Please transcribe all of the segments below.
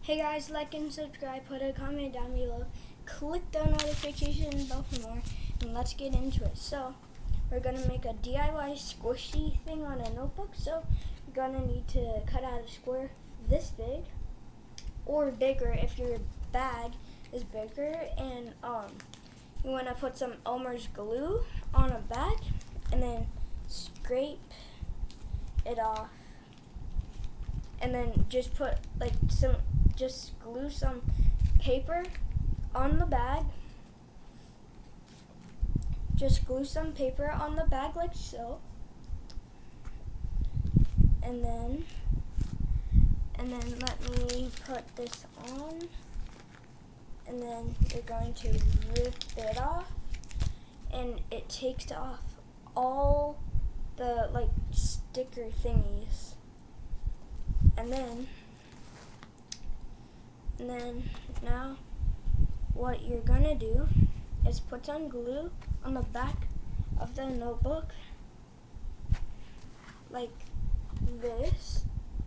Hey guys, like and subscribe, put a comment down below, click the notification bell for more, and let's get into it. So, we're going to make a DIY squishy thing on a notebook. So, you're going to need to cut out a square this big, or bigger if your bag is bigger, and you want to put some Elmer's glue on a bag, and then scrape it off, and then just put just glue some paper on the bag. Just glue some paper on the bag like so. And then let me put this on. And then you're going to rip it off, and it takes off all the sticker thingies. And then now what you're gonna do is put some glue on the back of the notebook like this.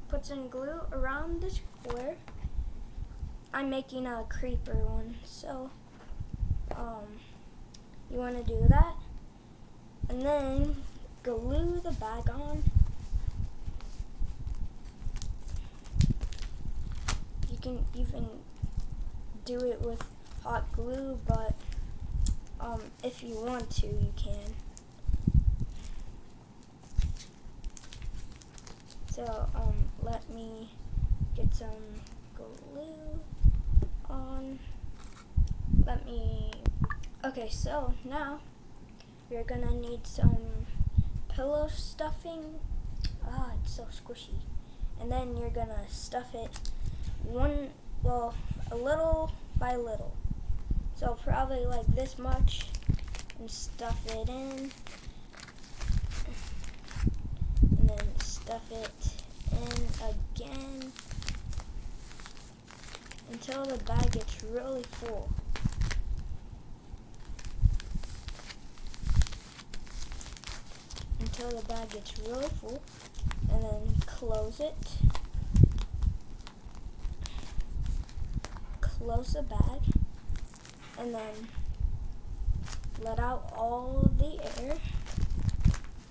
Put some glue around the square. I'm making a creeper one, so you want to do that, and then glue the bag on. You can even do it with hot glue, but if you want to, you can. So let me get some glue on. Okay, so now you're gonna need some pillow stuffing. It's so squishy. And then you're gonna stuff it a little by little. So probably like this much, and stuff it in, and then stuff it in again until the bag gets really full. Until the bag gets really full, and then close it. Close the bag, and then let out all the air,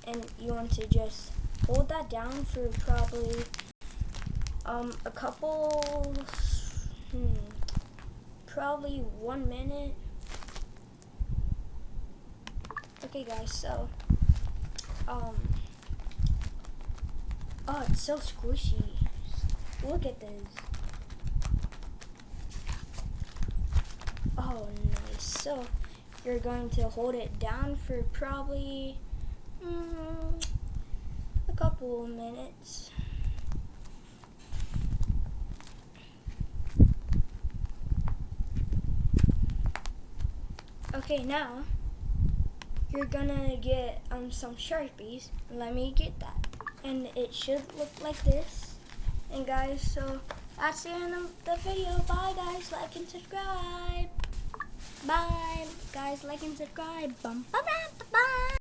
and you want to just hold that down for probably a couple, probably 1 minute. Okay guys, so it's so squishy. Look at this. Oh, nice. So you're going to hold it down for probably a couple of minutes. Okay, now you're gonna get some Sharpies. Let me get that. And it should look like this. And guys, so that's the end of the video. Bye guys, like and subscribe. Bye guys, like and subscribe. Bye.